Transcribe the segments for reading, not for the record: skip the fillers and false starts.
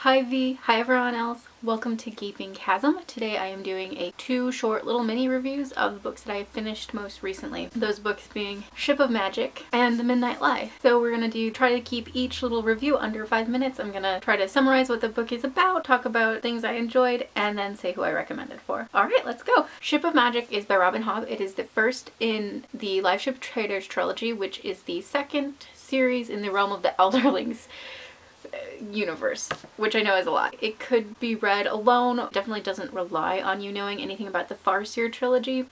Hi V, hi everyone else. Welcome to Gaping Chasm. Today I am doing two short little mini reviews of the books that I have finished most recently. Those books being Ship of Magic and The Midnight Lie. So we're gonna try to keep each little review under 5 minutes. I'm gonna try to summarize what the book is about, talk about things I enjoyed, and then say who I recommend it for. Alright, let's go! Ship of Magic is by Robin Hobb. It is the first in the Live Ship Traders trilogy, which is the second series in the realm of the Elderlings universe, which I know is a lot. It could be read alone. Definitely doesn't rely on you knowing anything about the Farseer trilogy.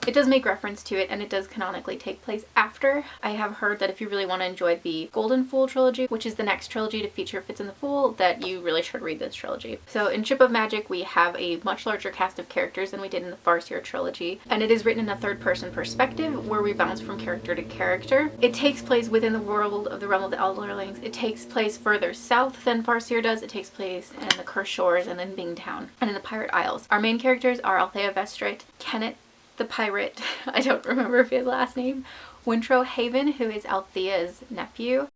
It does make reference to it, and it does canonically take place after. I have heard that if you really want to enjoy the Golden Fool trilogy, which is the next trilogy to feature Fitz and the Fool, that you really should read this trilogy. So in Ship of Magic, we have a much larger cast of characters than we did in the Farseer trilogy, and it is written in a third-person perspective where we bounce from character to character. It takes place within the world of the realm of the Elderlings. It takes place further south than Farseer does. It takes place in the Cursed Shores and in Bingtown and in the Pirate Isles. Our main characters are Althea Vestrit, Kennit the pirate, I don't remember his last name, Wintro Haven, who is Althea's nephew.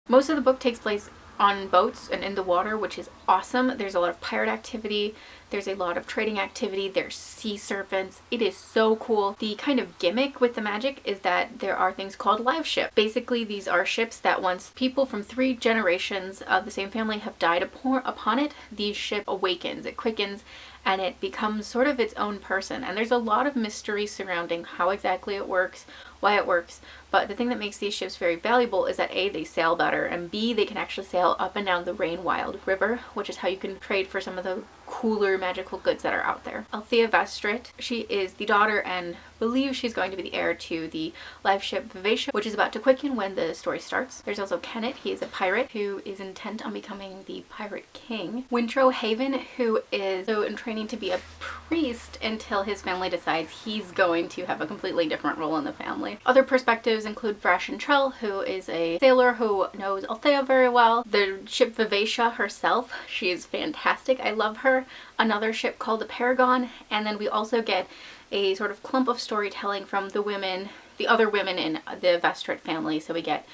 Most of the book takes place on boats and in the water, which is awesome. There's a lot of pirate activity, there's a lot of trading activity, there's sea serpents. It is so cool. The kind of gimmick with the magic is that there are things called live ships. Basically, these are ships that once people from 3 generations of the same family have died upon it, the ship awakens, it quickens, and it becomes sort of its own person. And there's a lot of mystery surrounding how exactly it works, why it works, but the thing that makes these ships very valuable is that A, they sail better, and B, they can actually sail up and down the Rainwild River, which is how you can trade for some of the cooler magical goods that are out there. Althea Vestrit, she is the daughter and believes she's going to be the heir to the live ship Vivacia, which is about to quicken when the story starts. There's also Kennit. He is a pirate who is intent on becoming the Pirate King. Wintro Haven, who is so in training to be a priest until his family decides he's going to have a completely different role in the family. Other perspectives include Brashen Trell, who is a sailor who knows Althea very well. The ship Vivacia herself, she is fantastic. I love her. Another ship called the Paragon, and then we also get a sort of clump of storytelling from the other women in the Vestrit family. So we get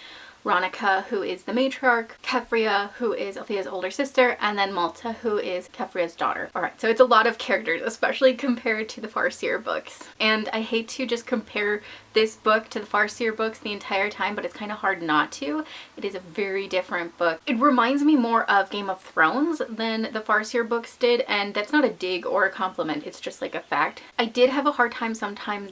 Ronica, who is the matriarch, Keffria, who is Althea's older sister, and then Malta, who is Keffria's daughter. Alright, so it's a lot of characters, especially compared to the Farseer books. And I hate to just compare this book to the Farseer books the entire time, but it's kind of hard not to. It is a very different book. It reminds me more of Game of Thrones than the Farseer books did, and that's not a dig or a compliment, it's just like a fact. I did have a hard time sometimes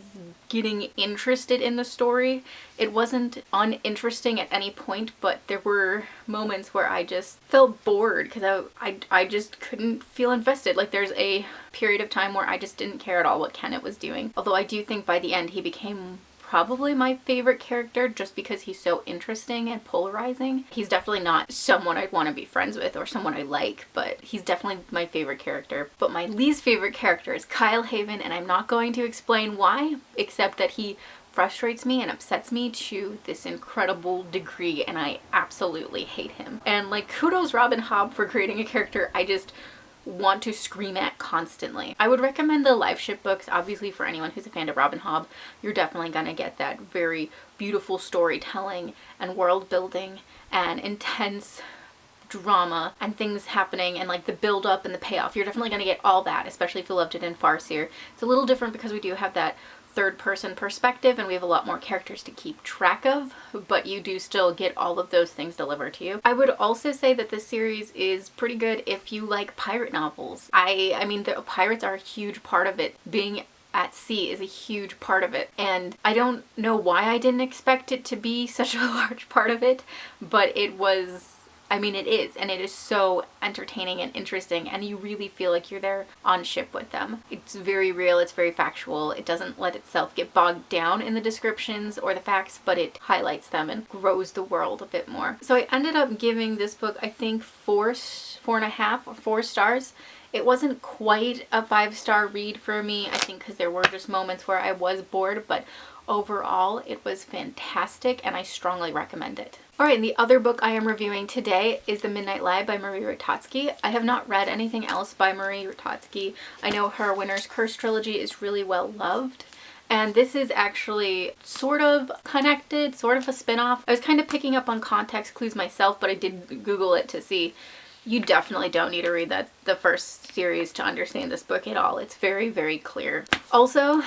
getting interested in the story. It wasn't uninteresting at any point, but there were moments where I just felt bored because I just couldn't feel invested. Like there's a period of time where I just didn't care at all what Kennit was doing. Although I do think by the end he became probably my favorite character just because he's so interesting and polarizing. He's definitely not someone I'd want to be friends with or someone I like, but he's definitely my favorite character. But my least favorite character is Kyle Haven, and I'm not going to explain why, except that he frustrates me and upsets me to this incredible degree, and I absolutely hate him. And like, kudos Robin Hobb for creating a character I just want to scream at constantly. I would recommend the Live Ship books, obviously, for anyone who's a fan of Robin Hobb. You're definitely gonna get that very beautiful storytelling and world building and intense drama and things happening and like the build up and the payoff. You're definitely gonna get all that, especially if you loved it in Farseer. It's a little different because we do have that third-person perspective and we have a lot more characters to keep track of, but you do still get all of those things delivered to you. I would also say that this series is pretty good if you like pirate novels. I mean, the pirates are a huge part of it. Being at sea is a huge part of it, and I don't know why I didn't expect it to be such a large part of it, but it was. I mean, it is, and it is so entertaining and interesting, and you really feel like you're there on ship with them. It's very real, it's very factual, it doesn't let itself get bogged down in the descriptions or the facts, but it highlights them and grows the world a bit more. So I ended up giving this book, I think, 4.5 or 4 stars. It wasn't quite a 5-star read for me, I think, because there were just moments where I was bored, but overall it was fantastic and I strongly recommend it. Alright, and the other book I am reviewing today is The Midnight Lie by Marie Ratajkowski. I have not read anything else by Marie Ratajkowski. I know her Winter's Curse trilogy is really well loved, And this is actually sort of connected, sort of a spin-off. I was kind of picking up on context clues myself, but I did Google it to see. You definitely don't need to read the first series to understand this book at all. It's very, very clear. Also,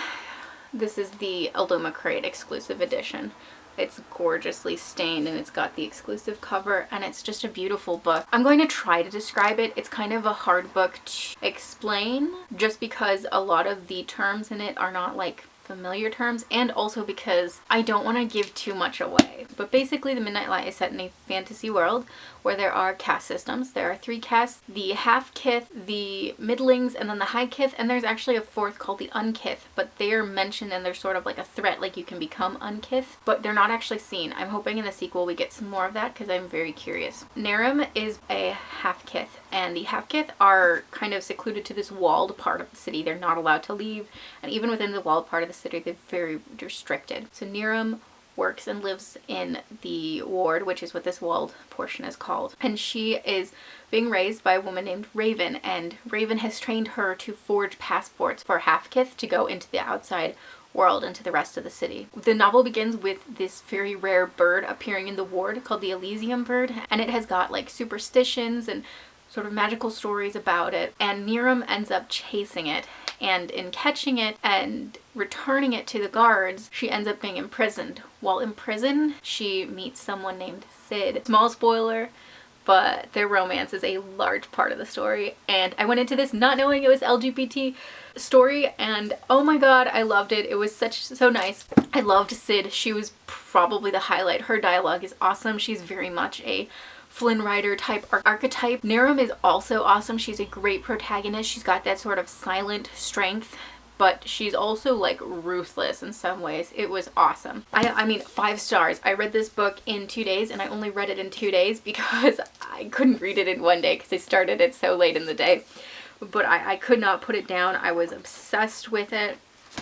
this is the Illumicrate exclusive edition. It's gorgeously stained and it's got the exclusive cover, and it's just a beautiful book. I'm going to try to describe it. It's kind of a hard book to explain just because a lot of the terms in it are not like familiar terms, and also because I don't want to give too much away. But basically the Midnight Light is set in a fantasy world where there are caste systems. There are 3 castes: the half-kith, the middlings, and then the high-kith, and there's actually a 4th called the unkith, but they are mentioned and they're sort of like a threat, like you can become unkith, but they're not actually seen. I'm hoping in the sequel we get some more of that because I'm very curious. Nehrim is a half-kith, and the half-kith are kind of secluded to this walled part of the city. They're not allowed to leave, and even within the walled part of the city they're very restricted. So Nehrim works and lives in the ward, which is what this walled portion is called, and she is being raised by a woman named Raven, and Raven has trained her to forge passports for half-kith to go into the outside world, into the rest of the city. The novel begins with this very rare bird appearing in the ward called the Elysium bird, and it has got like superstitions and sort of magical stories about it, and Nehrim ends up chasing it, and in catching it and returning it to the guards, she ends up being imprisoned. While in prison, she meets someone named Sid. Small spoiler, but their romance is a large part of the story, and I went into this not knowing it was LGBT story, and oh my god, I loved it. It was so nice. I loved Sid. She was probably the highlight. Her dialogue is awesome. She's very much a Flynn Rider type archetype. Nehrim is also awesome. She's a great protagonist. She's got that sort of silent strength, but she's also like ruthless in some ways. It was awesome. I mean 5 stars. I read this book in 2 days, and I only read it in 2 days because I couldn't read it in 1 day because I started it so late in the day. But I could not put it down. I was obsessed with it.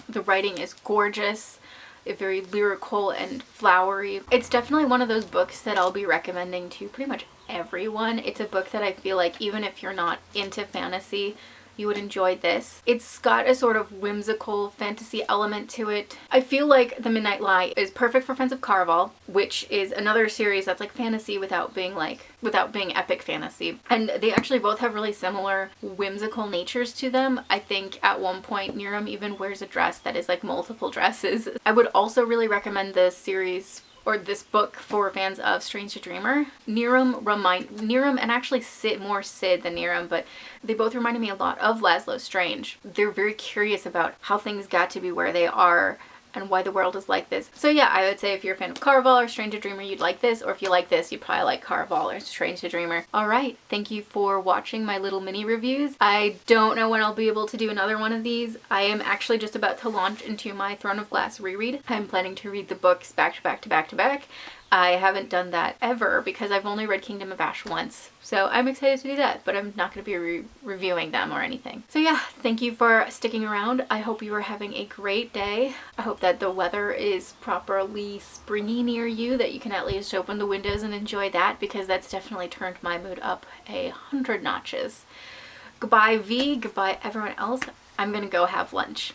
The writing is gorgeous. Very lyrical and flowery. It's definitely one of those books that I'll be recommending to pretty much everyone. It's a book that I feel like even if you're not into fantasy, you would enjoy this. It's got a sort of whimsical fantasy element to it. I feel like The Midnight Lie is perfect for Friends of Caraval, which is another series that's like fantasy without being epic fantasy. And they actually both have really similar whimsical natures to them. I think at one point Nehrim even wears a dress that is like multiple dresses. I would also really recommend this series or this book for fans of Strange the Dreamer. Nehrim and actually more Sid than Nehrim, but they both reminded me a lot of Laszlo Strange. They're very curious about how things got to be where they are and why the world is like this. So yeah, I would say if you're a fan of Caraval or Strange the Dreamer, you'd like this, or if you like this, you'd probably like Caraval or Strange the Dreamer. Alright, thank you for watching my little mini reviews. I don't know when I'll be able to do another one of these. I am actually just about to launch into my Throne of Glass reread. I'm planning to read the books back to back to back to back. I haven't done that ever because I've only read Kingdom of Ash once. So I'm excited to do that, but I'm not going to be reviewing them or anything. So yeah, thank you for sticking around. I hope you are having a great day. I hope that the weather is properly springy near you, that you can at least open the windows and enjoy that, because that's definitely turned my mood up 100 notches. Goodbye V, goodbye everyone else. I'm going to go have lunch.